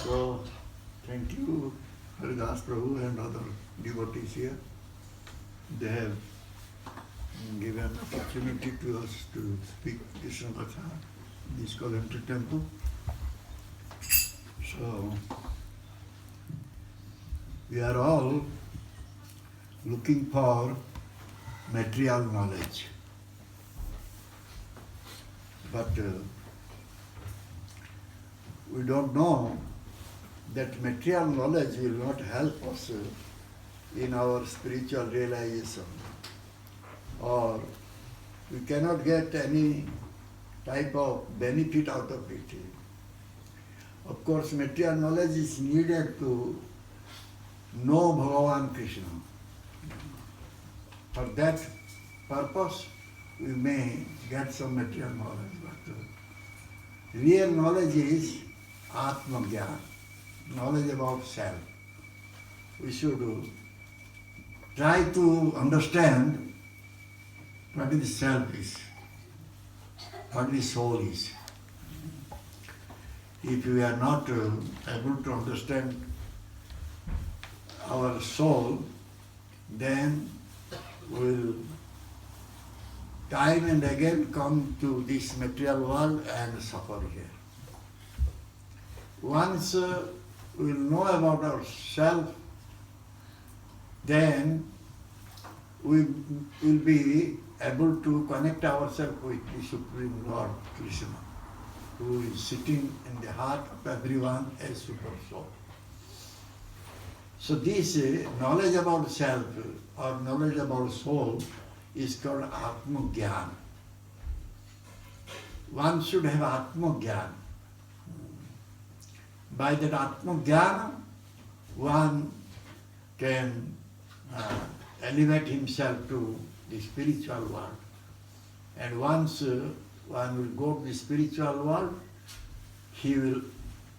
So, thank you, Haridas Prabhu and other devotees here. They have given opportunity to us to speak Krishna Katha in this Coventry temple. So, we are all looking for material knowledge. But we don't know that material knowledge will not help us in our spiritual realization, or we cannot get any type of benefit out of it. Of course, material knowledge is needed to know Bhagavan Krishna. For that purpose, we may get some material knowledge, but real knowledge is Atma Jnana, knowledge about self. We should try to understand what the self is, what the soul is. If we are not able to understand our soul, then we will time and again come to this material world and suffer here. Once we will know about ourselves, then we will be able to connect ourselves with the Supreme Lord Krishna, who is sitting in the heart of everyone as Super Soul. So this knowledge about self or knowledge about soul is called Atma Jnana. One should have Atma Jnana. By that Atma Jnana, one can elevate himself to the spiritual world. And once one will go to the spiritual world, he will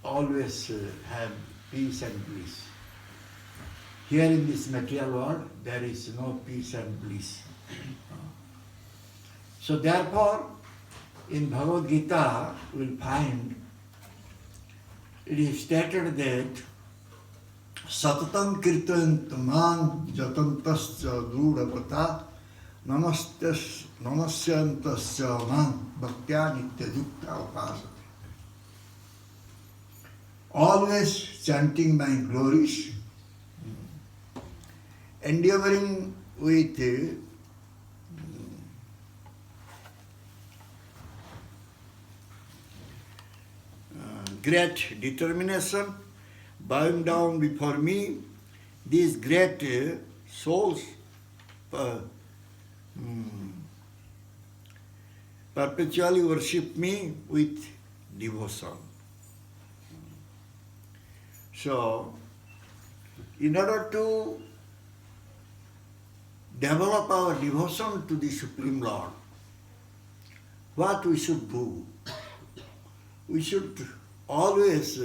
always have peace and bliss. Here in this material world, there is no peace and bliss. So therefore, in Bhagavad Gita, we will find it is stated that Satatam kirtant man jatantascha dudavata namasyantascha man bhaktya nityajukta upasate. Always chanting my glories, endeavoring with great determination, bowing down before me, these great souls perpetually worship me with devotion. So, in order to develop our devotion to the Supreme Lord, what we should do? We should always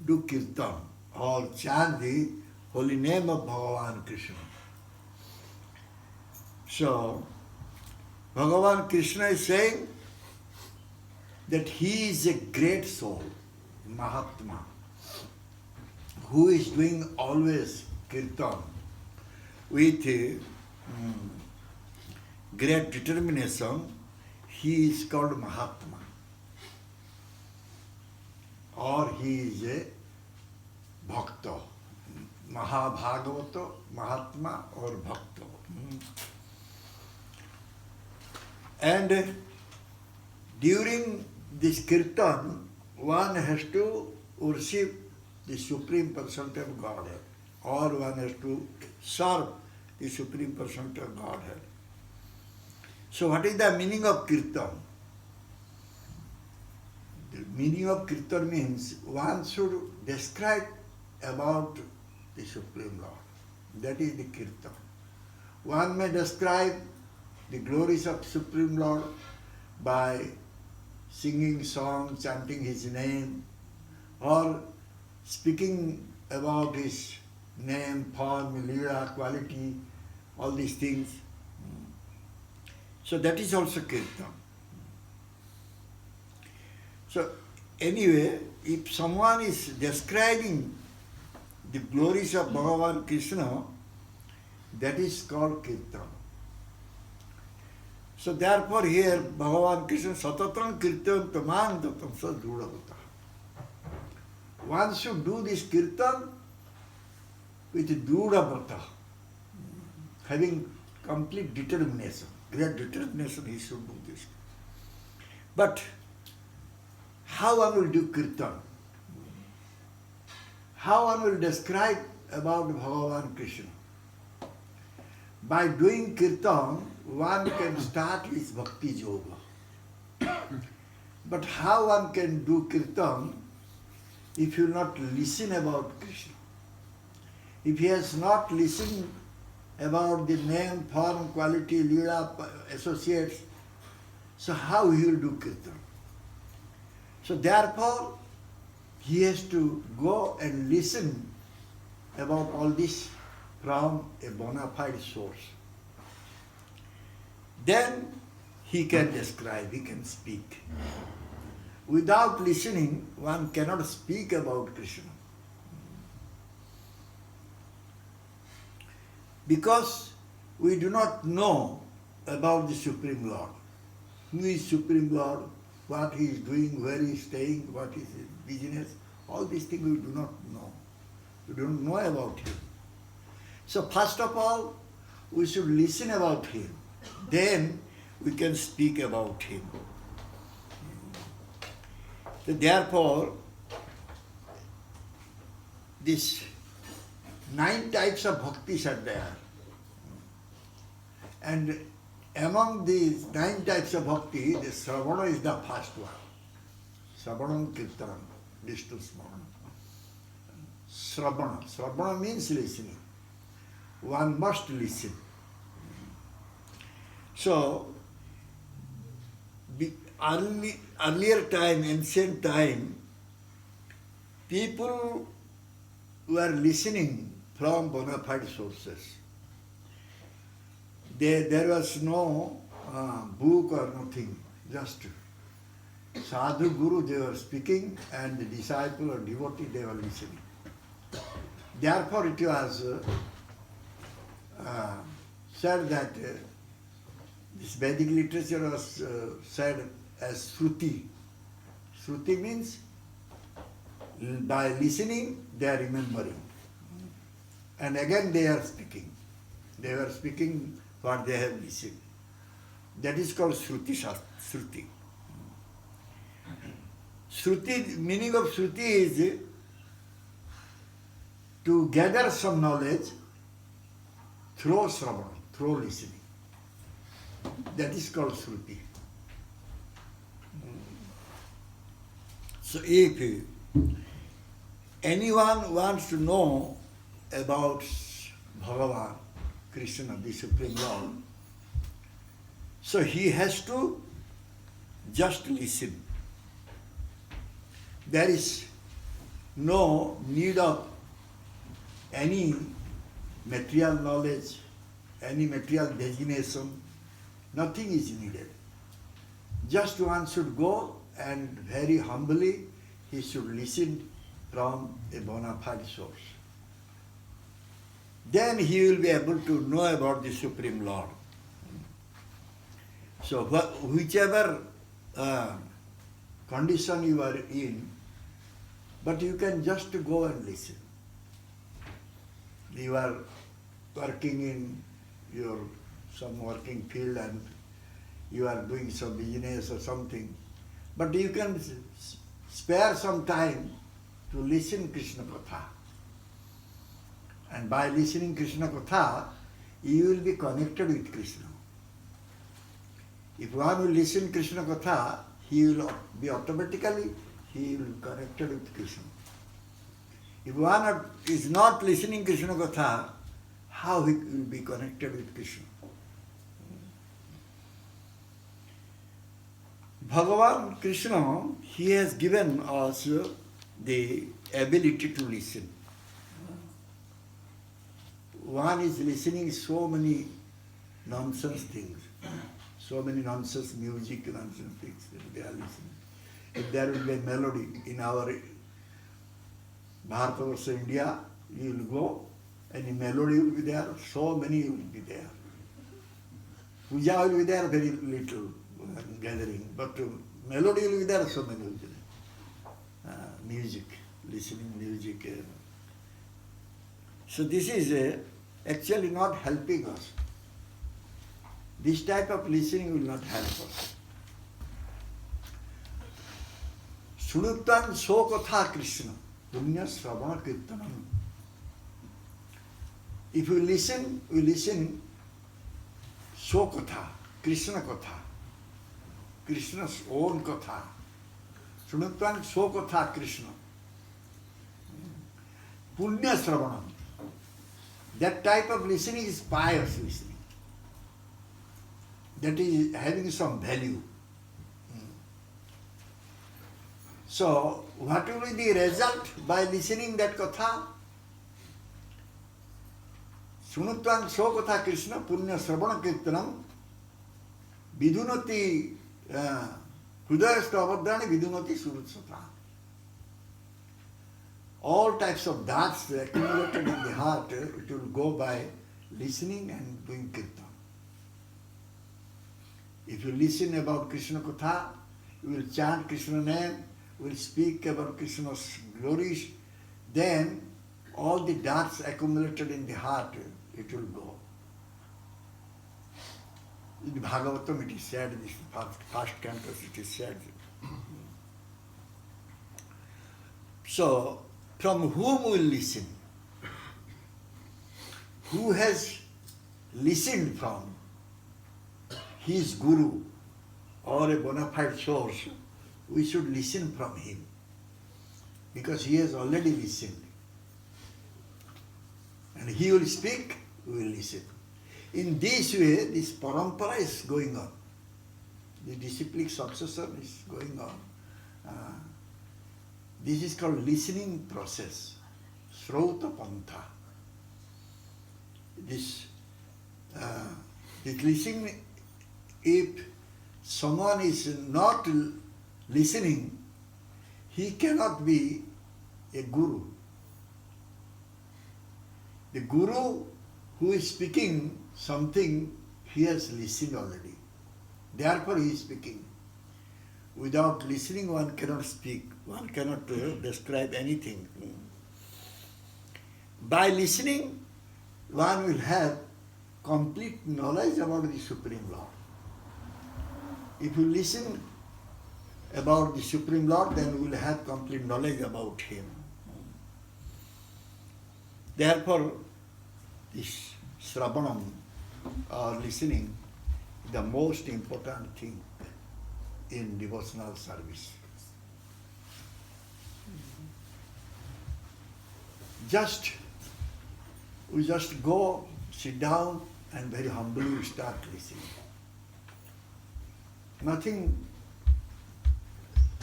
do kirtan or chant the holy name of Bhagavan Krishna. So, Bhagavan Krishna is saying that he is a great soul, Mahatma, who is doing always kirtan with great determination. He is called Mahatma, or he is a Bhakta, Mahabhagavata, Mahatma or Bhakta. And during this kirtan, one has to worship the Supreme Personality of Godhead, or one has to serve the Supreme Personality of Godhead. So what is the meaning of kirtan? The meaning of kirtan means one should describe about the Supreme Lord. That is the kirtan. One may describe the glories of Supreme Lord by singing songs, chanting his name, or speaking about his name, form, lila, quality, all these things. So that is also kirtan. So anyway, if someone is describing the glories of Bhagavan Krishna, that is called Kirtan. So therefore here Bhagavan Krishna Satatam Kirtan Tamam Tatam Sadrudavata. One should do this Kirtan with Drudavata, having complete determination, great determination he should do this. But how one will do Kirtan? How one will describe about Bhagavan Krishna? By doing Kirtan, one can start with Bhakti Yoga. But how one can do Kirtan if you not listen about Krishna? If he has not listened about the name, form, quality, lila, associates, so how he will do Kirtan? So therefore, he has to go and listen about all this from a bona fide source. Then he can describe, he can speak. Without listening, one cannot speak about Krishna. Because we do not know about the Supreme Lord. Who is Supreme Lord? What he is doing, where he is staying, what is his business, all these things we do not know. We don't know about him. So first of all, we should listen about him. Then we can speak about him. So therefore, these 9 types of bhaktis are there. And among these 9 types of bhakti, the Sravana is the first one. Sravanam Kirtanam, Vishnu Smaranam. Sravana. Sravana means listening. One must listen. So, earlier time, ancient time, people were listening from bona fide sources. There was no book or nothing, just sadhu guru they were speaking and the disciple or devotee they were listening. Therefore it was said that this Vedic literature was said as Shruti. Shruti means by listening they are remembering. And again they are speaking. They were speaking what they have listened. That is called Shruti. Shruti. Shruti, meaning of Shruti is to gather some knowledge through Sravana, through listening. That is called Shruti. So if anyone wants to know about Bhagavan, Krishna, the Supreme Lord, so he has to just listen. There is no need of any material knowledge, any material designation, nothing is needed. Just one should go and very humbly he should listen from a bona fide source. Then he will be able to know about the Supreme Lord. So whichever condition you are in, but you can just go and listen. You are working in your some working field and you are doing some business or something, but you can spare some time to listen Krishna Katha. And by listening Krishna Katha, you will be connected with Krishna. If one will listen Krishna Katha, he will be automatically, he will be connected with Krishna. If one is not listening Krishna Katha, how he will be connected with Krishna? Bhagavan Krishna, he has given us the ability to listen. One is listening so many nonsense things, so many nonsense music, nonsense things that they are listening. if there will be a melody in our Bharatavarsha, India, you will go, any melody will be there, so many will be there. Puja will be there, very little gathering, but melody will be there, so many will be there. Music, listening music. So this is actually not helping us. This type of listening will not help us. Sunuttan Sokatha Krishna, Punya Sravana Kirtanam. If we listen Sokatha, Krishna Katha, Krishna's own Katha. Sunuttan Sokatha Krishna. Punya Sravanam. That type of listening is pious listening. That is having some value. So, what will be the result by listening that katha? Sunutvan Sokatha Krishna Punya Sravana Kirtanam Vidunati Hudayasta Avadhani Vidunati Surutsata. All types of doubts accumulated in the heart, it will go by listening and doing kirtan. If you listen about Krishna Katha, you will chant Krishna name, will speak about Krishna's glories, then all the doubts accumulated in the heart, it will go. In Bhagavatam it is said, this first cantos it is said. So, from whom will listen? Who has listened from his guru or a bona fide source, we should listen from him, because he has already listened. And he will speak, we will listen. In this way, this parampara is going on. The disciplic succession is going on. This is called listening process, Srauta Pantha. This listening, if someone is not listening, he cannot be a guru. The guru who is speaking something, he has listened already. Therefore he is speaking. Without listening, one cannot speak. One cannot describe anything. By listening, one will have complete knowledge about the Supreme Lord. If you listen about the Supreme Lord, then we will have complete knowledge about Him. Therefore, this Sravanam, or listening, is the most important thing in devotional service. We just go, sit down, and very humbly start listening. Nothing,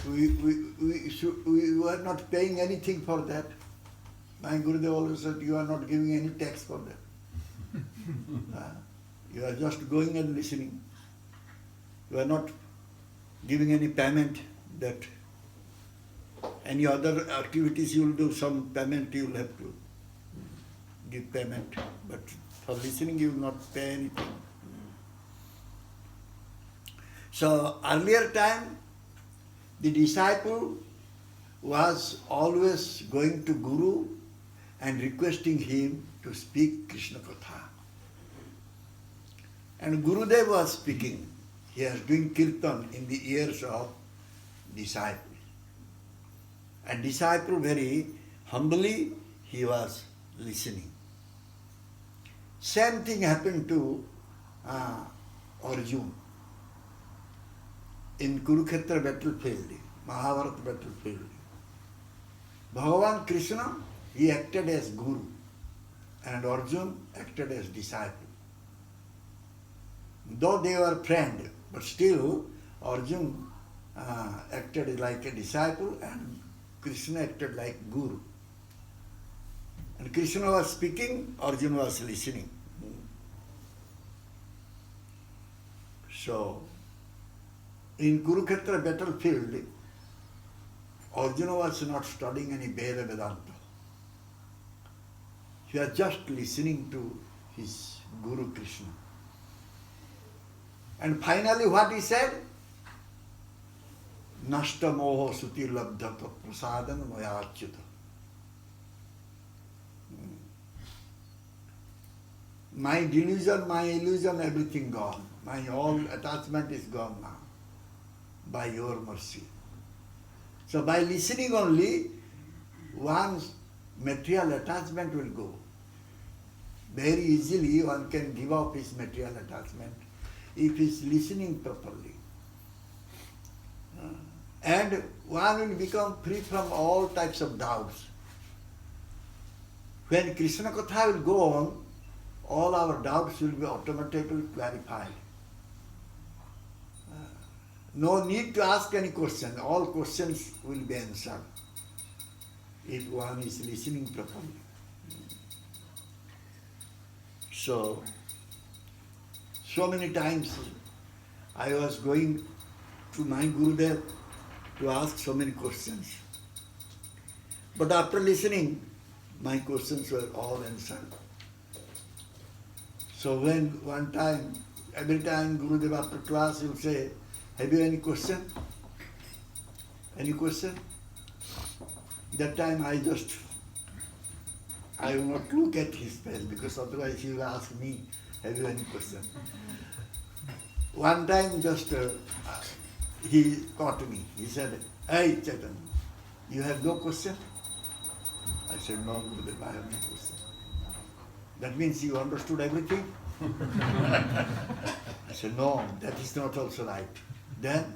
we are not paying anything for that. My Gurudeva always said, you are not giving any tax for that. You are just going and listening. You are not giving any payment that any other activities you will do, some payment you will have to give payment. But for listening you will not pay anything. So earlier time, the disciple was always going to Guru and requesting him to speak Krishna Katha. And Gurudeva was speaking. He was doing kirtan in the ears of disciple. And disciple very humbly, he was listening. Same thing happened to Arjuna. In Kurukshetra battlefield, Mahabharata battlefield, Bhagavan Krishna, he acted as Guru and Arjuna acted as disciple. Though they were friends, but still Arjuna acted like a disciple and Krishna acted like Guru. And Krishna was speaking, Arjuna was listening. So, in Kurukshetra battlefield, Arjuna was not studying any Veda Vedanta. He was just listening to his Guru Krishna. And finally what he said? Nashta moho suti labdhata prasadan maya achyuta. My delusion, my illusion, everything gone. My all attachment is gone now by your mercy. So by listening only, one's material attachment will go. Very easily one can give up his material attachment if he is listening properly. And one will become free from all types of doubts. When Krishna Katha will go on, all our doubts will be automatically clarified. No need to ask any question. All questions will be answered if one is listening properly. So many times I was going to my Gurudeva to ask so many questions. But after listening, my questions were all answered. So when one time, every time Gurudeva after class will say, have you any question? Any question? That time I will not look at his face because otherwise he will ask me, have you any question? One time he caught me. He said, hey Chaitanya, you have no question? I said, no Gurudeva, I have no question. That means you understood everything? I said, no, that is not also right. Then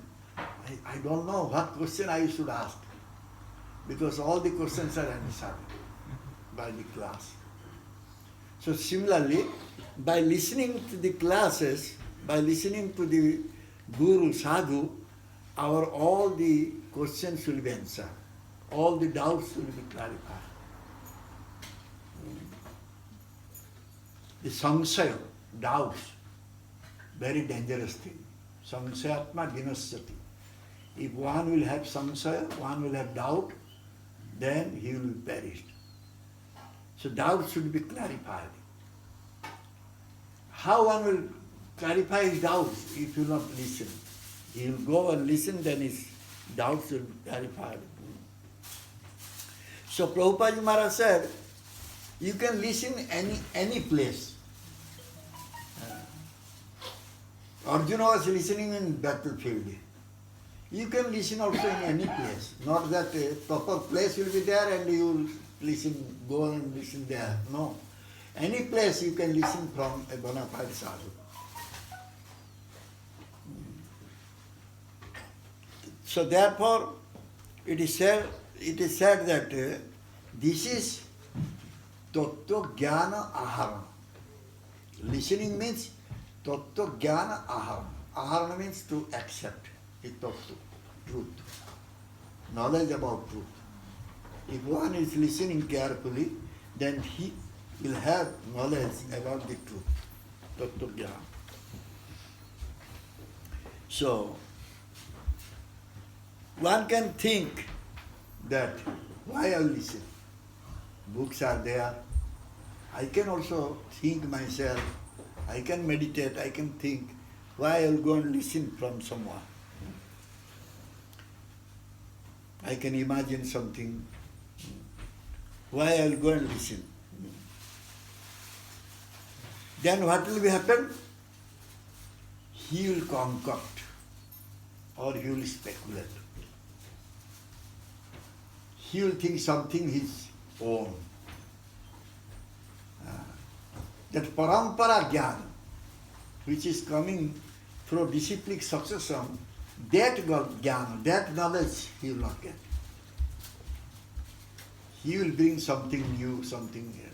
I don't know what question I should ask because all the questions are answered by the class. So similarly, by listening to the classes, by listening to the Guru, Sadhu, all the questions will be answered. All the doubts will be clarified. The samsaya, doubts, very dangerous thing. Samsayatma dinasyati. If one will have samsaya, one will have doubt, then he will be perished. So doubts should be clarified. How one will clarify his doubts if he will not listen? He will go and listen, then his doubts will be clarified. So Prabhupada Maharaj said, you can listen any place. Arjuna was listening in battlefield. You can listen also in any place. Not that a proper place will be there and you will listen, go and listen there. No. Any place you can listen from a bona fide sadhu. So therefore, it is said that this is tattva jnana aharana. Listening means tattva jnana aharana. Aharana means to accept the tattva, truth, knowledge about truth. If one is listening carefully, then he will have knowledge about the truth, tattva jnana. So, one can think that why I listen? Books are there. I can also think myself. I can meditate. I can think. Why I will go and listen from someone? I can imagine something. Why I will go and listen? Then what will happen? He will concoct or he will speculate. He will think something his own. That parampara jnana, which is coming through disciplic succession, that jnana, that knowledge he will not get. He will bring something new, something new,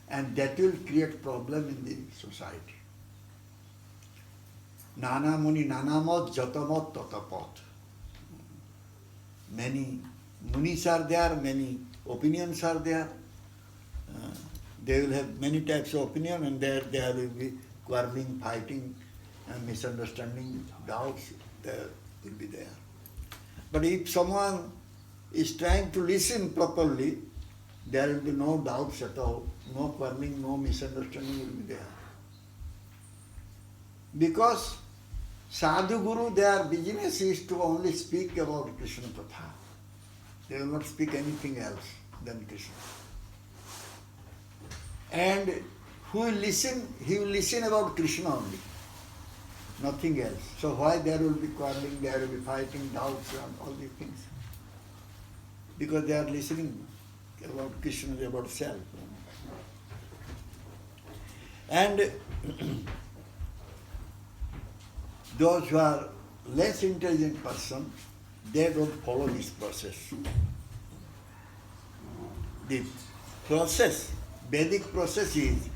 and that will create problem in the society. Nana muni nanamot jatamot tatapot. Many munis are there, many opinions are there. They will have many types of opinion, and there will be quarreling, fighting, and misunderstanding, doubts there will be there. But if someone is trying to listen properly, there will be no doubts at all, no quarreling, no misunderstanding will be there. Because Sadhu Guru, their business is to only speak about Krishna Katha. They will not speak anything else than Krishna. And who will listen? He will listen about Krishna only, nothing else. So why there will be quarreling, there will be fighting, doubts and all these things? Because they are listening about Krishna, about self. And those who are less intelligent person, they don't follow this process. The process, Vedic process is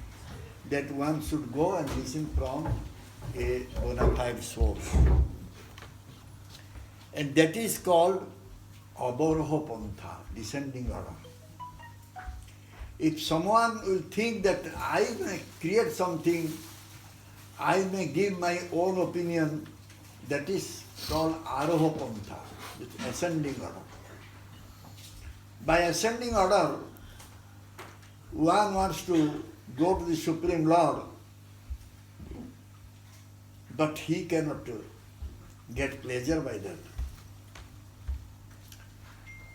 that one should go and listen from a bona fide source. And that is called Aboroha Pantha, descending order. If someone will think that I may create something, I may give my own opinion, that is called Aroha Pantha, ascending order. By ascending order, one wants to go to the Supreme Lord, but he cannot get pleasure by that.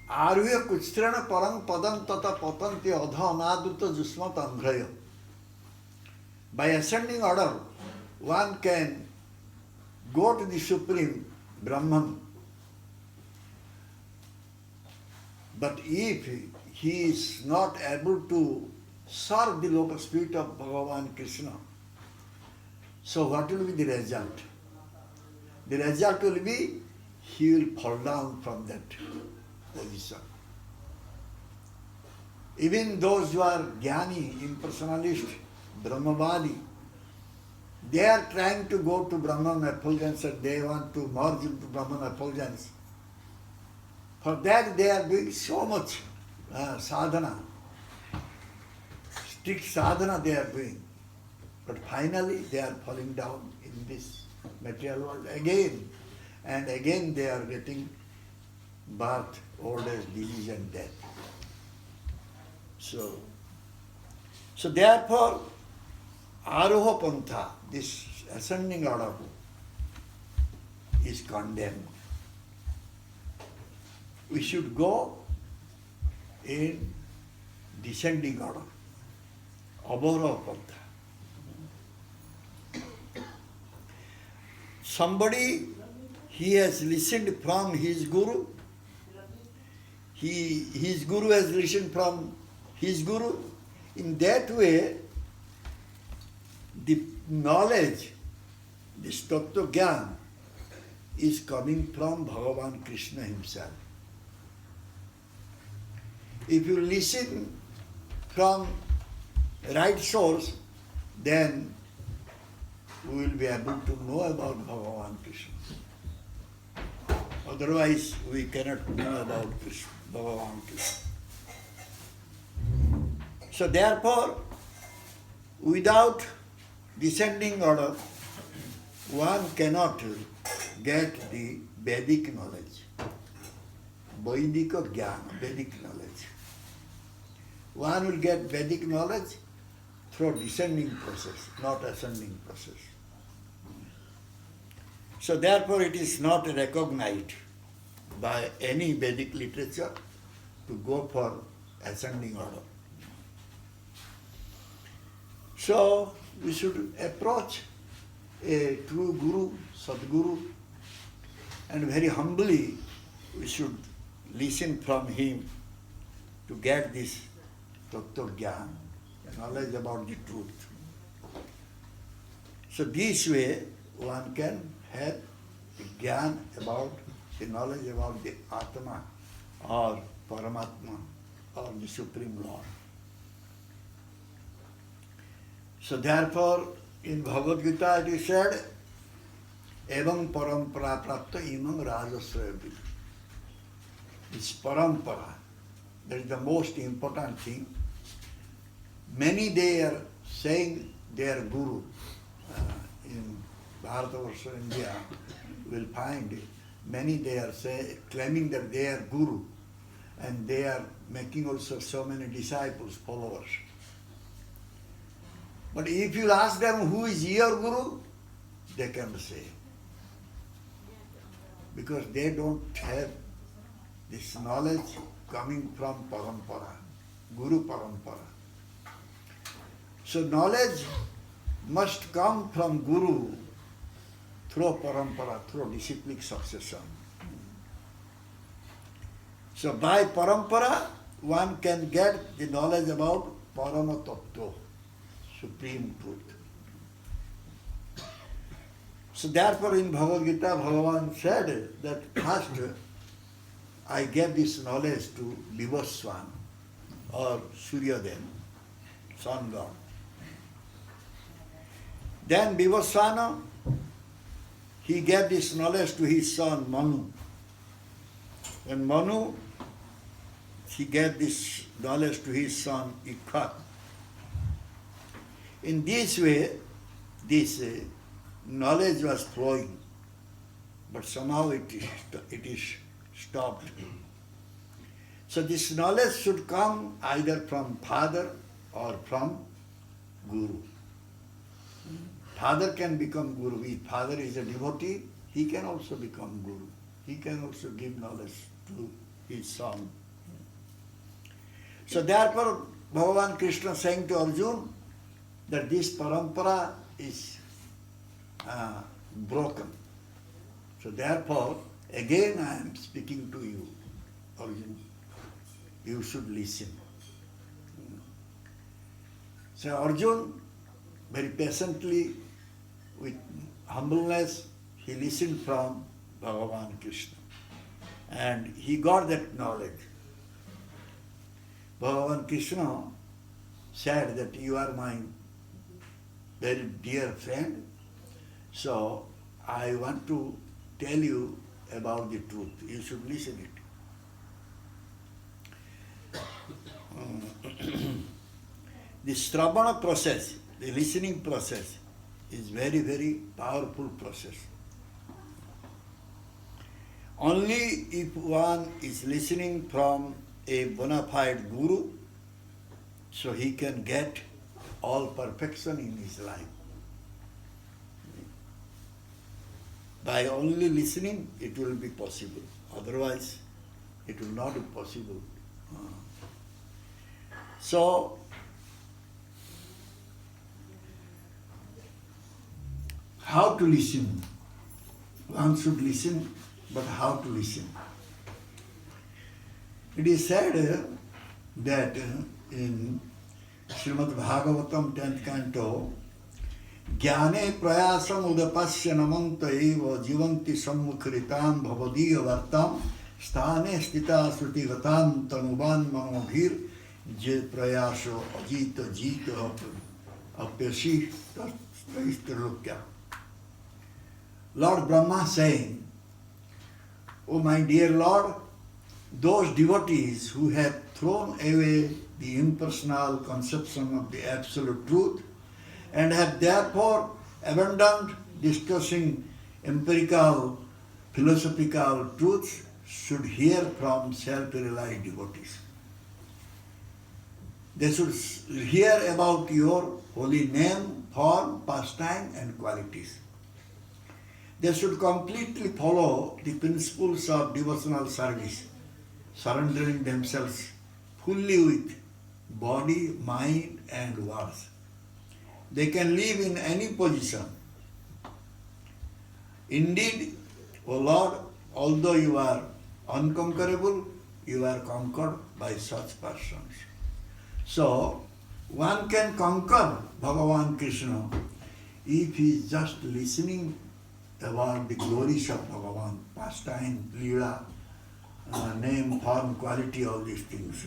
Arvya kuchtrana parang padam tata patanti adha anaduta jusmat angraya. By ascending order, one can go to the Supreme Brahman. But if he is not able to serve the lotus feet of Bhagavan Krishna, so what will be the result? The result will be he will fall down from that position. Even those who are Jnani, impersonalist, Brahmavadi, they are trying to go to Brahman effulgence and they want to merge into Brahman effulgence. For that they are doing so much sadhana, strict sadhana they are doing. But finally they are falling down in this material world again. And again they are getting birth, old age, disease and death. So therefore, Aroha Pantha, this ascending order, is condemned. We should go in descending order, Aboroha Pantha. Somebody, he has listened from his Guru, his Guru has listened from his Guru. In that way, the knowledge, this Tattva Gyan, is coming from Bhagavan Krishna himself. If you listen from right source, then we will be able to know about Bhagavan Krishna. Otherwise, we cannot know about Krishna, Bhagavan Krishna. So therefore, without descending order, one cannot get the Vedic knowledge. Vaidika Jnana, Vedic knowledge. One will get Vedic knowledge through descending process, not ascending process. So therefore it is not recognized by any Vedic literature to go for ascending order. So we should approach a true Guru, Sadguru, and very humbly we should listen from him to get this Tattva Gyan, knowledge about the truth. So this way one can have the Gyan about the knowledge about the Atma or Paramatma or the Supreme Lord. So therefore, in Bhagavad Gita it is said, Evam parampara prapta imam rajasrayavi. This parampara, that is the most important thing. Many they are saying they are Guru. In Bharatavarsha, India, you will find many they are claiming that they are Guru. and they are making also so many disciples, followers. But if you ask them who is your Guru, they can't say. Because they don't have this knowledge coming from parampara, Guru parampara. So knowledge must come from Guru through parampara, through disciplic succession. So by parampara, one can get the knowledge about Parama Tattva, Supreme Truth. So therefore in Bhagavad Gita, Bhagavan said that first I gave this knowledge to Vivaswan or Suryadev, sun god. Then Vivaswana, he gave this knowledge to his son Manu. And Manu, he gave this knowledge to his son Ikhat. In this way, this knowledge was flowing, but somehow it is stopped. So this knowledge should come either from father or from Guru. Father can become Guru. If father is a devotee, he can also become Guru. He can also give knowledge to his son. So therefore, Bhagavan Krishna saying to Arjuna that this parampara is broken. So therefore, again I am speaking to you, Arjuna. You should listen. So Arjuna, very patiently, with humbleness, he listened from Bhagavan Krishna. And he got that knowledge. Bhagavan Krishna said that you are my very dear friend, so I want to tell you about the truth. You should listen it. The Sravana process, the listening process, is very, very powerful process. Only if one is listening from a bona fide Guru, so he can get all perfection in his life. By only listening, it will be possible. Otherwise, it will not be possible. So, how to listen? One should listen, but how to listen? It is said that in Srimad Bhagavatam 10th canto, Jnane prayasam udapasya namanta eva jivanti sammukhritam bhavadiya vartam sthane stita sruti gatam tanuban manobhir je prayaso ajita jita apyasi tasthaistralukya. Lord Brahma saying, "O my dear Lord, those devotees who have thrown away the impersonal conception of the absolute truth and have therefore abandoned discussing empirical, philosophical truths should hear from self-realized devotees. They should hear about your holy name, form, pastime and qualities. They should completely follow the principles of devotional service, surrendering themselves fully with body, mind and words. They can live in any position. Indeed, O Lord, although you are unconquerable, you are conquered by such persons." So, one can conquer Bhagavan Krishna if he is just listening about the glories of Bhagavan, pastime, lila, name, form, quality, all these things.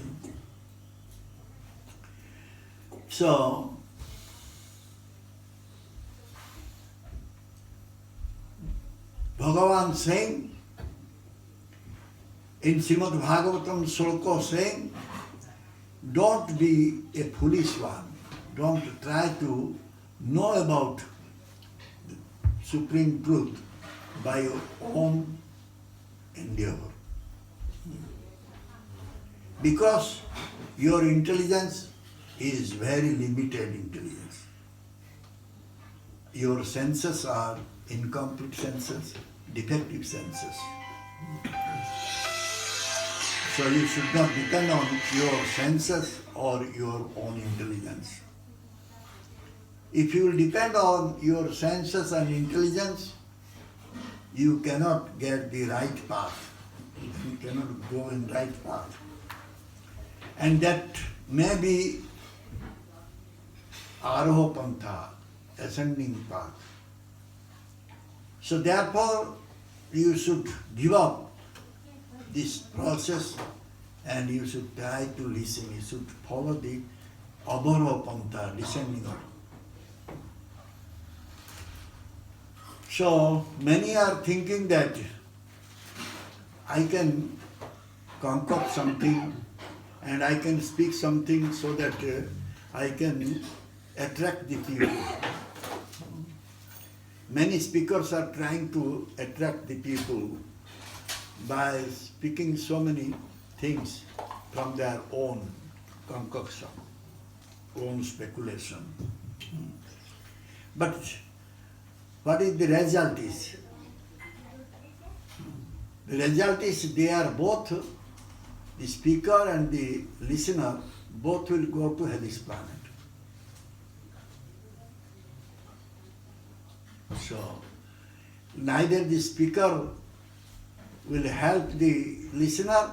So, Bhagavan saying, in Srimad Bhagavatam Sloka saying, don't be a foolish one. Don't try to know about the supreme truth by your own endeavor. Because your intelligence is very limited intelligence. Your senses are incomplete senses, defective senses. So you should not depend on your senses or your own intelligence. If you will depend on your senses and intelligence, you cannot get the right path. You cannot go in right path. And that may be Aroha Pantha, ascending path. So therefore, you should give up this process and you should try to listen. You should follow the Avaroha Pantha, descending order. So many are thinking that I can concoct something and I can speak something so that I can attract the people. Many speakers are trying to attract the people by speaking so many things from their own concoction, own speculation. But what is the result is? The result is they are both, the speaker and the listener, both will go to hellish planet. So, neither the speaker will help the listener,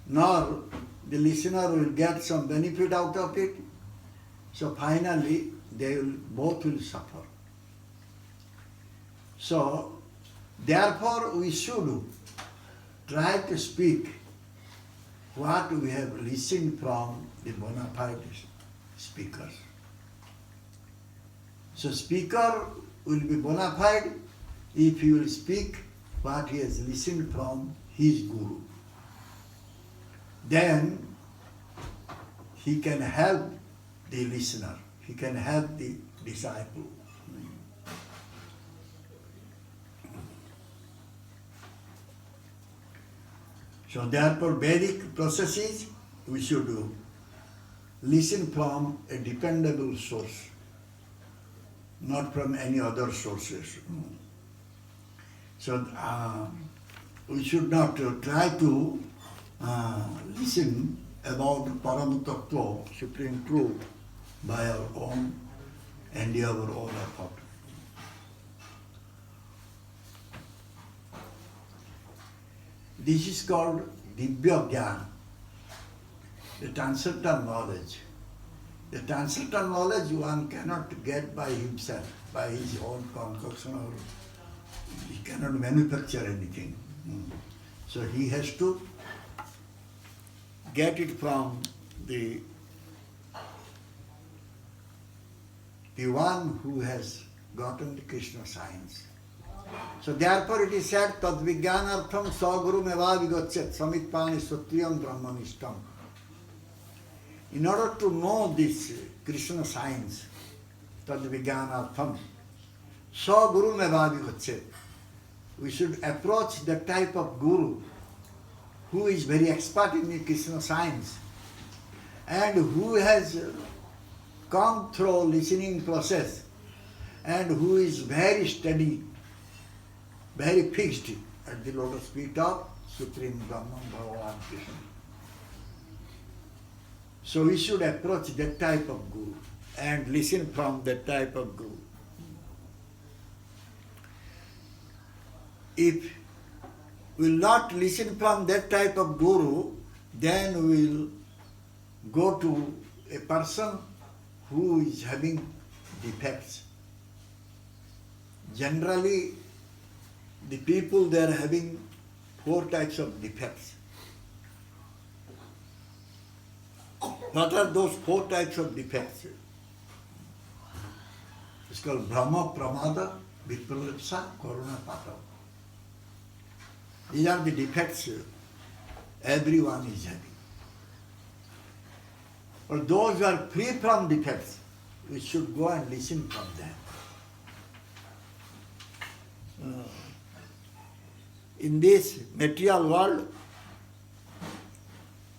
nor the listener will get some benefit out of it. So finally, both will suffer. So, therefore, we should try to speak what we have listened from the bona fide speakers. So, speaker will be bona fide if he will speak what he has listened from his guru. Then he can help the listener, he can help the disciple. So therefore, Vedic process is we should listen from a dependable source, not from any other sources. So we should not try to listen about Param Tattva, Supreme Truth, by our own and our own effort. This is called Divya Gyan, the transcendental knowledge. The transcendental knowledge one cannot get by himself, by his own concoction, or he cannot manufacture anything. So he has to get it from the one who has gotten the Krishna science. So therefore it is said, Tad Vijnanartham Saguru Meva Vigachyat Samitpani Satyam Brahmanishtam. In order to know this Krishna science, Tad Vijnanartham Saguru Meva Vigachyat, we should approach that type of guru who is very expert in the Krishna science and who has gone through listening process and who is very steady, very fixed at the lotus feet of Supreme Brahman Bhagavan Krishna. So we should approach that type of guru and listen from that type of guru. If we will not listen from that type of guru, then we will go to a person who is having defects. Generally, the people they are having 4 types of defects. What are those 4 types of defects? It's called Brahma, Pramada, Vipralipsa, Karuna, Pata. These are the defects everyone is having. But those who are free from defects, we should go and listen from them. In this material world,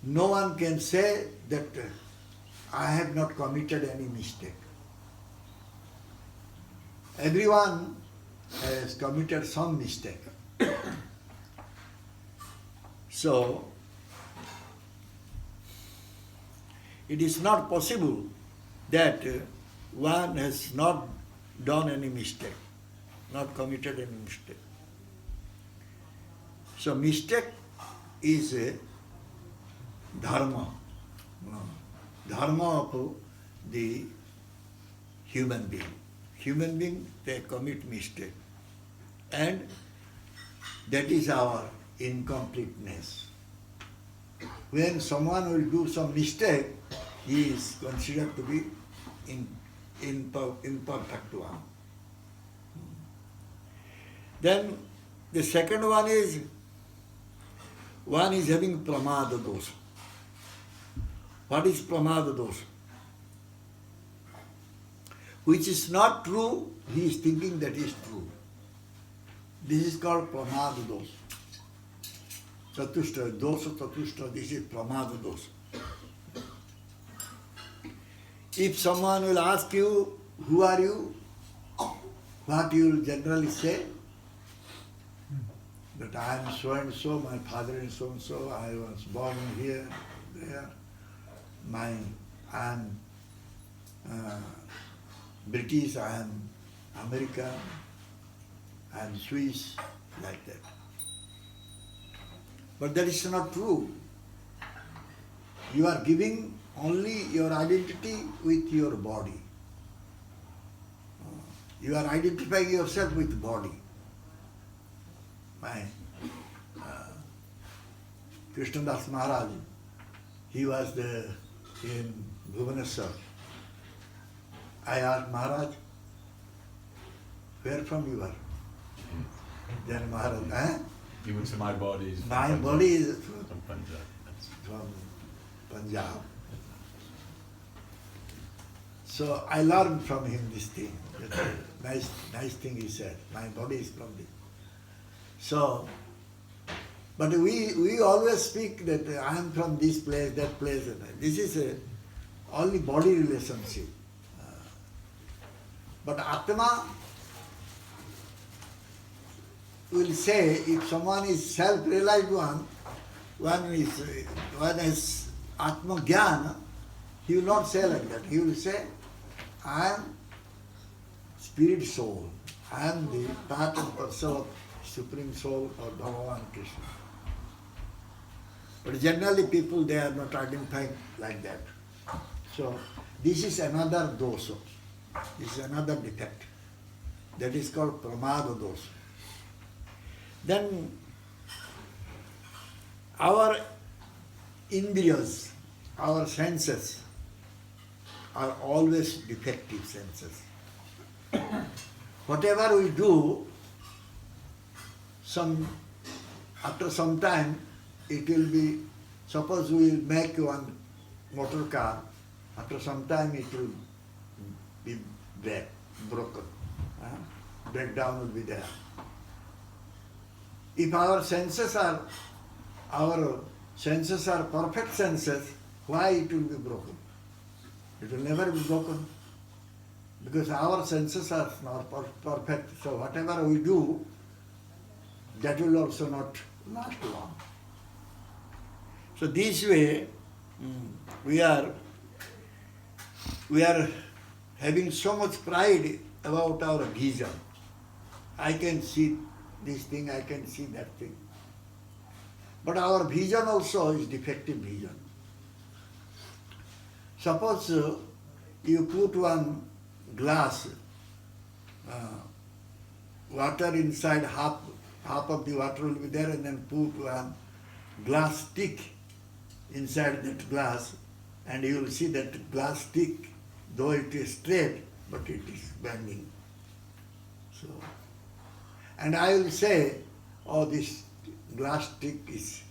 no one can say that I have not committed any mistake. Everyone has committed some mistake. So, it is not possible that one has not done any mistake, not committed any mistake. So mistake is a dharma, dharma of the human being. Human being, they commit mistake. And that is our incompleteness. When someone will do some mistake, he is considered to be imperfect one. Then the second one is having pramada dosa. What is pramada dosa? Which is not true, he is thinking that is true. This is called pramada dosa. Chatushta, dosa chatushta, this is pramada dosa. If someone will ask you, who are you? What you will generally say? That I am so and so, my father is so and so, I was born here, there. I am British, I am American, I am Swiss, like that. But that is not true. You are giving only your identity with your body. You are identifying yourself with body. My Krishnadas Maharaj, he was in Bhubaneswar. I asked Maharaj, where from you are? Then Maharaj, He would say, my body is my body is from Punjab. from Punjab. So I learned from him this thing. Nice thing he said. My body is from this. So, but we always speak that I am from this place, that place. This is only body relationship. But Atma will say, if someone is self-realized one is Atma Jnana, he will not say like that. He will say, I am spirit soul. I am the part and parcel of Supreme Soul or Bhagavan Krishna. But generally people, they are not identifying like that. So this is another dosa. This is another defect. That is called pramada dosa. Then our indriyas, our senses, are always defective senses. Whatever we do, after some time, it will be, suppose we will make one motor car, after some time it will be broken. Breakdown will be there. If our senses are perfect senses, why it will be broken? It will never be broken. Because our senses are not perfect. So whatever we do, that will also not last long. So this way, we are having so much pride about our vision. I can see this thing, I can see that thing. But our vision also is defective vision. Suppose you put one glass, water inside, half of the water will be there, and then put one glass stick inside that glass, and you will see that glass stick, though it is straight, but it is bending. So, and I will say, oh, this glass stick is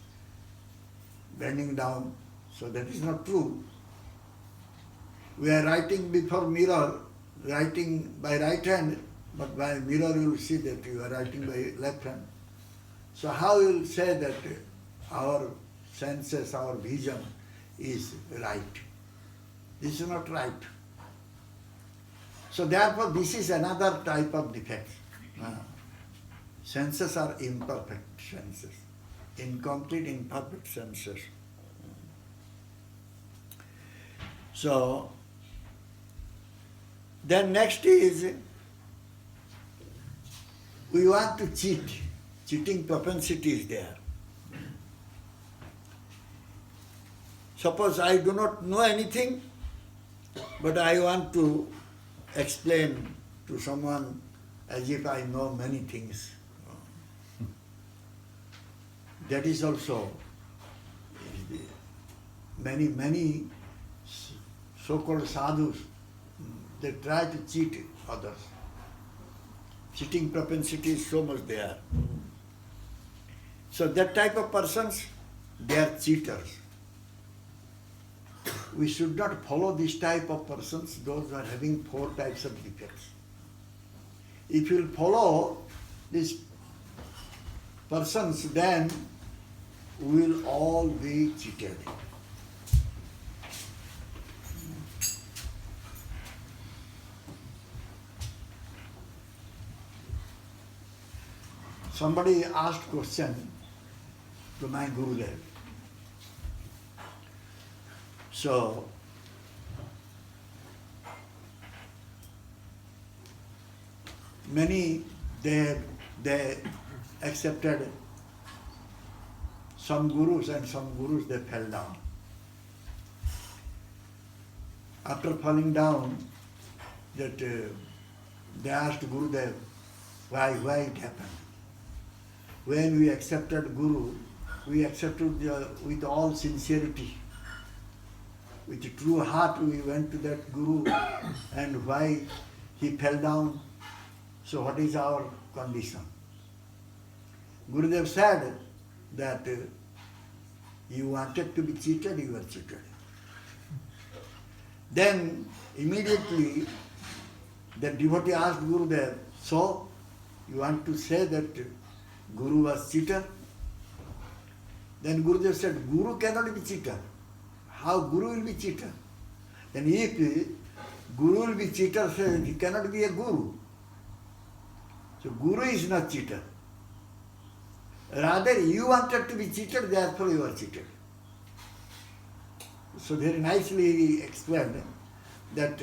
bending down, so that is not true. We are writing before mirror, writing by right hand, but by mirror you will see that you are writing by left hand. So how you will say that our senses, our vision is right. This is not right. So therefore this is another type of defect. Senses are imperfect senses, incomplete, imperfect senses. So then next is we want to cheat. Cheating propensity is there. Suppose I do not know anything, but I want to explain to someone as if I know many things. That is also many so-called sadhus, they try to cheat others. Cheating propensity is so much there. So that type of persons, they are cheaters. We should not follow this type of persons, those who are having 4 types of defects. If you follow these persons, then we will all be cheated. Somebody asked question to my Gurudeva. So, many, they accepted some gurus, and some gurus they fell down. After falling down, that they asked Gurudeva, why it happened. When we accepted Guru, we accepted with all sincerity. With true heart we went to that Guru, and why he fell down. So what is our condition? Gurudeva said that you wanted to be cheated, you were cheated. Then immediately the devotee asked Gurudeva, so you want to say that Guru was cheater? Then Gurudeva said, Guru cannot be cheater. How Guru will be cheater? Then if Guru will be cheater, he cannot be a Guru. So Guru is not cheater. Rather you wanted to be cheated, therefore you are cheated. So very nicely he explained that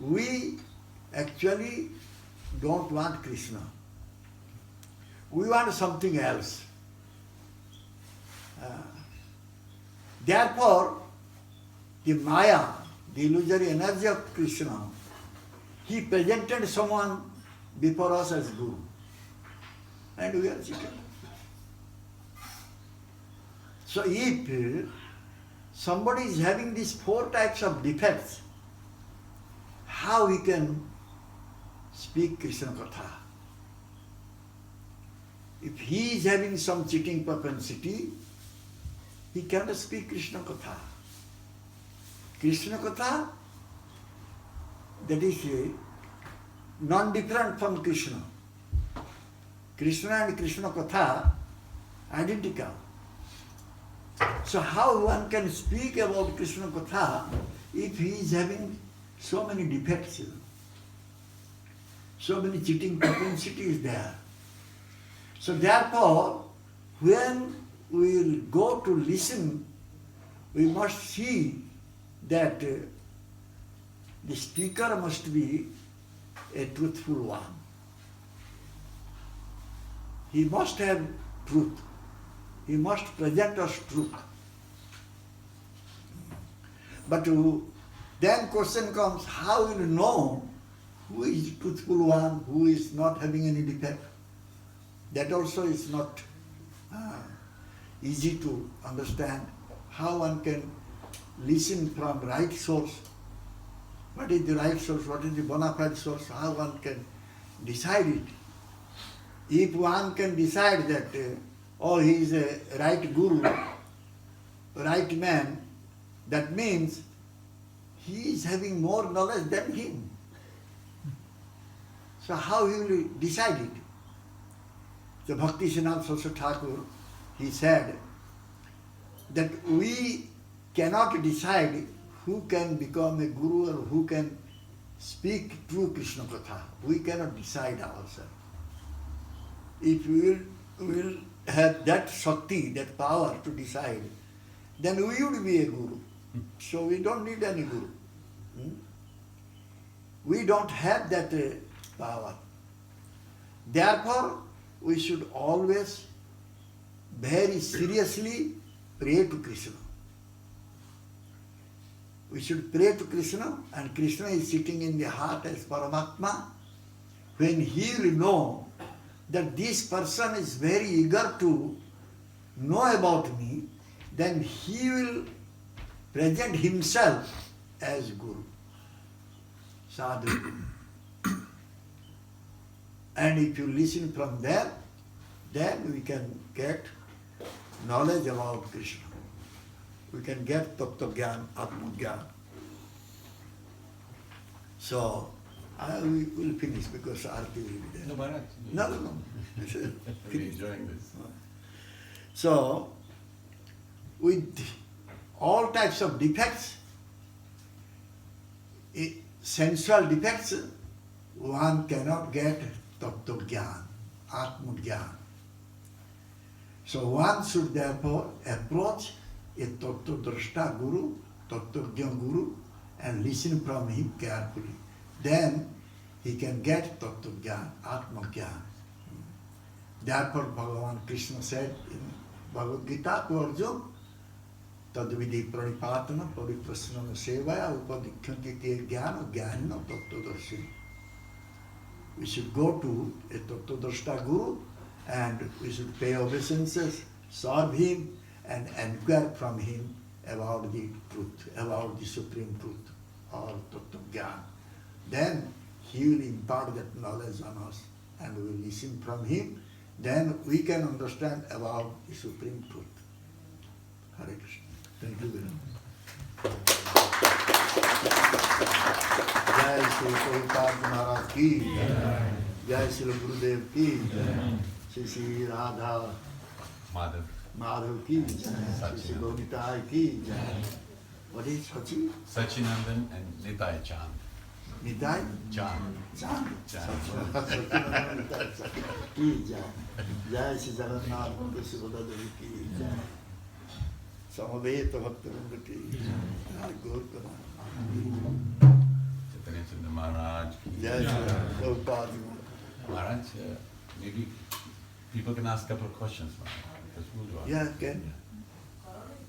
we actually don't want Krishna. We want something else. Therefore, the Maya, the illusory energy of Krishna, he presented someone before us as Guru. And we are cheated. So if somebody is having these 4 types of defects, how he can speak Krishna Katha? If he is having some cheating propensity, he cannot speak Krishna Katha. Krishna Katha, that is non-different from Krishna. Krishna and Krishna Katha, identical. So how one can speak about Krishna Katha if he is having so many defects, so many cheating propensities there? So therefore, when we will go to listen, we must see that the speaker must be a truthful one. He must have truth. He must present us truth. But then question comes, how will you know who is truthful one, who is not having any defect? That also is not easy to understand. How one can listen from right source. What is the right source? What is the bona fide source? How one can decide it? If one can decide that, he is a right guru, right man, that means he is having more knowledge than him. So how he will decide it? The Bhakti Siddhanta Saraswati Thakur, he said that we cannot decide who can become a guru or who can speak true Krishna Katha. We cannot decide ourselves. If we will have that Shakti, that power to decide, then we would be a guru. So we don't need any guru. We don't have that power. Therefore, we should always very seriously pray to Krishna. We should pray to Krishna, and Krishna is sitting in the heart as Paramatma. When he will know that this person is very eager to know about me, then he will present himself as Guru, Sadhu. And if you listen from there, then we can get knowledge about Krishna. We can get Tattva Gyan, Atma Gyan. So, we will finish because Arti will be there. No, why not? No. We're enjoying this. So, with all types of defects, sensual defects, one cannot get Tattva Gyan, Atma Gyan. So one should therefore approach a Tattva Drashta Guru, Tattva Guru, and listen from him carefully. Then he can get Tattva Gyan, Atma Gyan. Therefore Bhagavan Krishna said in Bhagavad Gita to Arjuna, Tadvidi Pranipatana Pariprasana Sevaya Upadikhanti Te Jnana Jnana Tattvadarshini. We should go to a Tattvadrashta Guru and we should pay obeisances, serve him, and inquire from him about the truth, about the supreme truth, or Tattva Gyan. Then he will impart that knowledge on us and we will listen from him. Then we can understand about the supreme truth. Hare Krishna. Thank you very much. Jai Sri Sripad Maharaj ki, Jai Sri Gurudeva ki, Sri Sri Radha Madhav ki, Sri Sri Gaunitai ki. What is Sachi? Sachinandan and Nitai Chand. Nitai? Chand. Chand. Chand. Ki Jai. Jai Sri Jagannath Subhadra Devi ki Jai. Samaveta Bhaktivinoda ki Jai. Gaur Karan. Chaitanya Chandra Maharaj. Jai Sri Prabhupada. Maharaj, maybe people can ask a couple of questions. Because we'll do it. Yeah, can.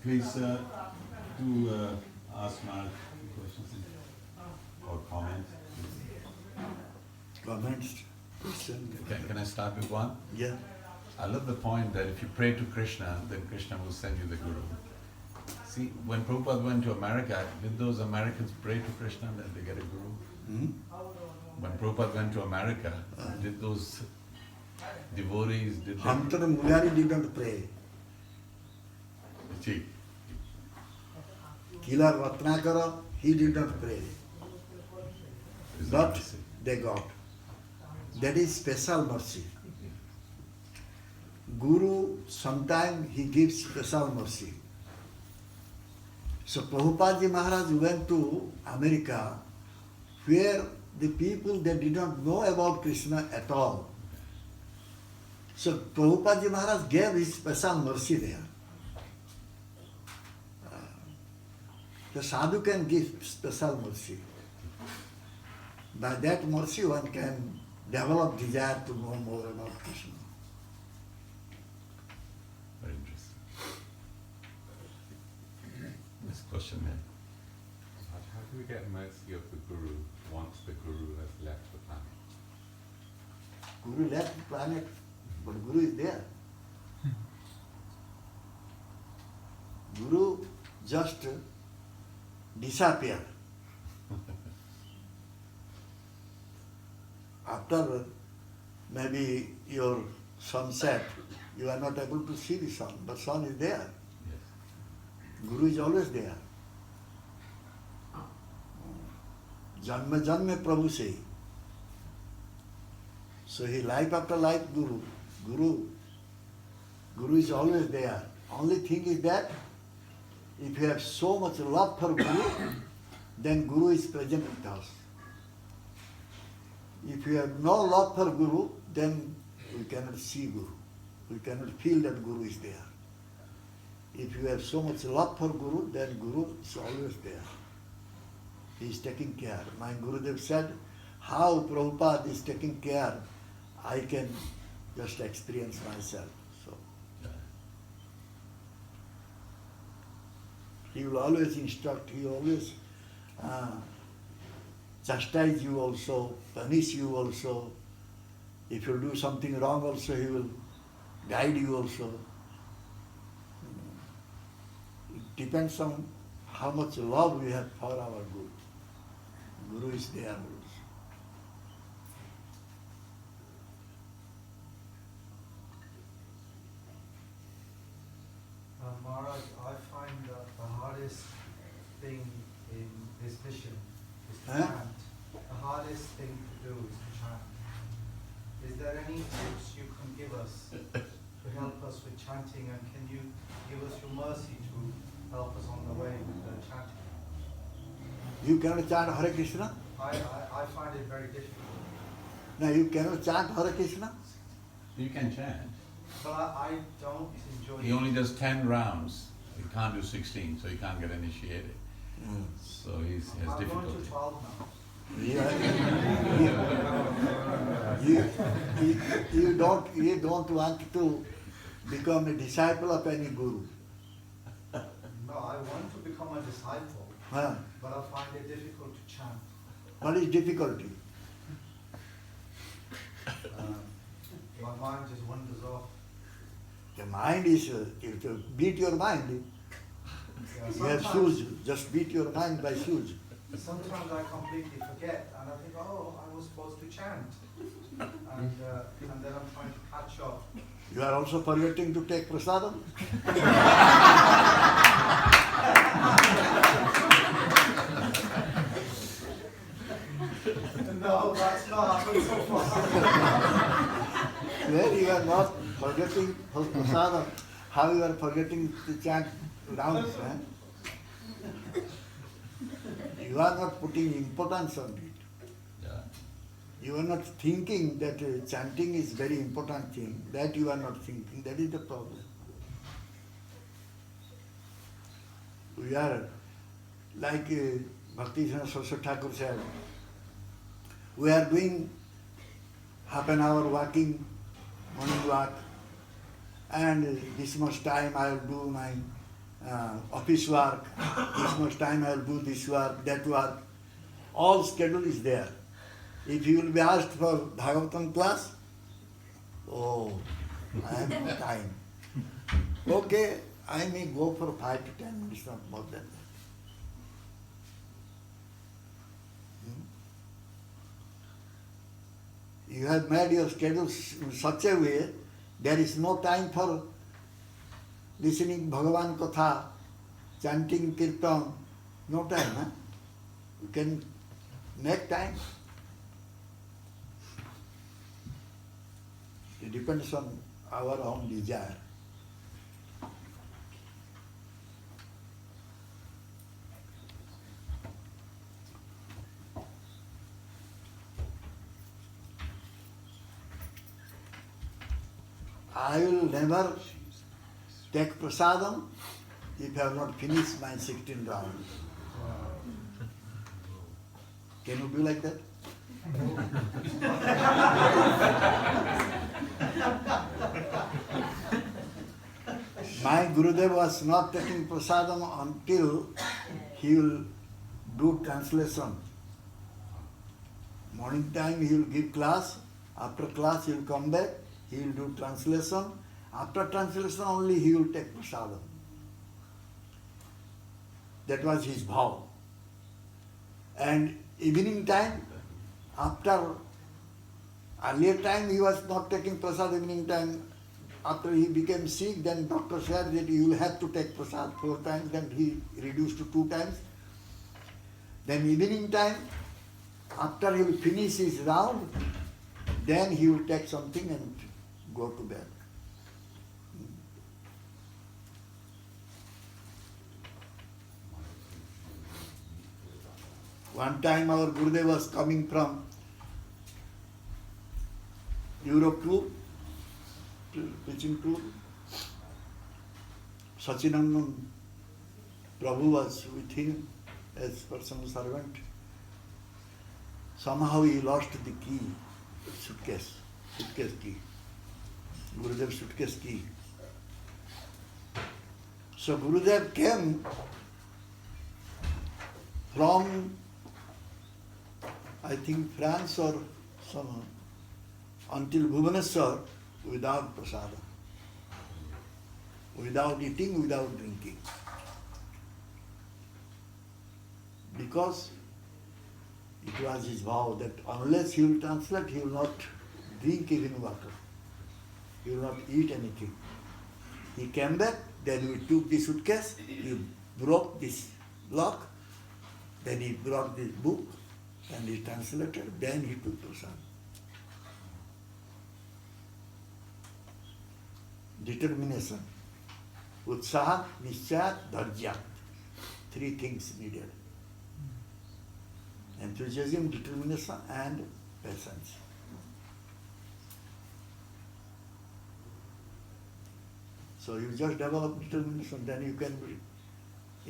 Please do ask Maharaj questions or comments. Comments, question. Can I start with one? Yeah. I love the point that if you pray to Krishna, then Krishna will send you the Guru. See, when Prabhupada went to America, did those Americans pray to Krishna that they get a Guru? Hmm? When Prabhupada went to America, did those devotees, did they... Hantara Murari did not pray. See, Killer Ratnakara, he did not pray. is But mercy. they got. That is special mercy. Guru, sometimes he gives special mercy. So Prabhupada Ji Maharaj went to America where the people, they did not know about Krishna at all. So Prabhupada Ji Maharaj gave his special mercy there. The sadhu can give special mercy. By that mercy one can develop desire to know more about Krishna. Very interesting. This question here. How do we get mercy of the Guru once the Guru has left the planet? Guru left the planet, but Guru is there. Guru just disappeared. After maybe your sunset, you are not able to see the sun, but sun is there. Yes. Guru is always there. Janma janma Prabhu say. So he life after life Guru. Guru is always there. Only thing is that If you have so much love for Guru, then Guru is present with us. If you have no love for Guru, then we cannot see Guru. We cannot feel that Guru is there. If you have so much love for Guru, then Guru is always there. He is taking care. My Gurudev said, how Prabhupada is taking care, I can just experience myself. So he will always instruct, he will always chastise you also, punish you also. If you do something wrong also, he will guide you also. It depends on how much love we have for our Guru. Guru is there also. Maharaj, I find that the hardest thing in this mission is to chant. The hardest thing to do is to chant. Is there any tips you can give us to help us with chanting, and can you give us your mercy to help us on the way with the chanting? You cannot chant Hare Krishna? I find it very difficult. No, you cannot chant Hare Krishna? You can chant. But I don't enjoy He only does 10 rounds. He can't do 16, so he can't get initiated. So he has I'm going difficulty. to 12 now. You don't want to become a disciple of any guru. No, I want to become a disciple, Huh? but I find it difficult to chant. What is difficulty? My mind just wanders off. The mind is, you have to beat your mind. Yeah, You have shoes, just beat your mind by shoes. Sometimes I completely forget and I think, oh, I was supposed to chant. And then I'm trying to catch up. You are also forgetting to take prasadam? No, that's not happened so far. When you are not forgetting for prasadam, how you are forgetting to chant rounds? You are not putting importance on it. Yeah. You are not thinking that chanting is very important thing. That you are not thinking. That is the problem. We are like Bhakti Saraswati Thakur said, we are doing half an hour walking, morning walk, and this much time I will do my office work, this much time I will do this work, that work. All schedule is there. If you will be asked for Bhagavatam class, oh, I have no time. Okay, I may go for 5 to 10 minutes, not more than that. You have made your schedules in such a way, there is no time for listening Bhagavan Katha, chanting Kirtan, no time. Huh? You can make time. It depends on our own desire. I will never take prasadam if I have not finished my 16 rounds. Can you do like that? My Gurudev was not taking prasadam until he will do translation. Morning time he will give class, after class he will come back, he will do translation. After translation only he will take prasadam. That was his vow. And evening time, after earlier time he was not taking prasad evening time. After he became sick, then doctor said that you will have to take prasad 4 times, then he reduced to 2 times. Then evening time, after he will finish his round, then he will take something and go to bed. One time our Gurudeva was coming from Europe to preaching to Sachinandan. Prabhu was with him as personal servant. Somehow he lost the key, suitcase key, Gurudev's suitcase key. So Gurudev came from, I think, France or some, until Bhubaneswar without prasada, without eating, without drinking. Because it was his vow that unless he will translate, he will not drink even water. He will not eat anything. He came back, then we took the suitcase, he broke this lock, then he brought this book and he translated, then he took prasad. Determination. Utsaha, Nishcha, Dharja. 3 things needed. Enthusiasm, determination and patience. So you just develop determination, then you can be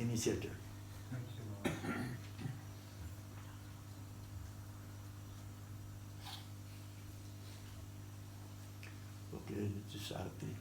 initiated. Thank you, Lord. Okay, this is Arti.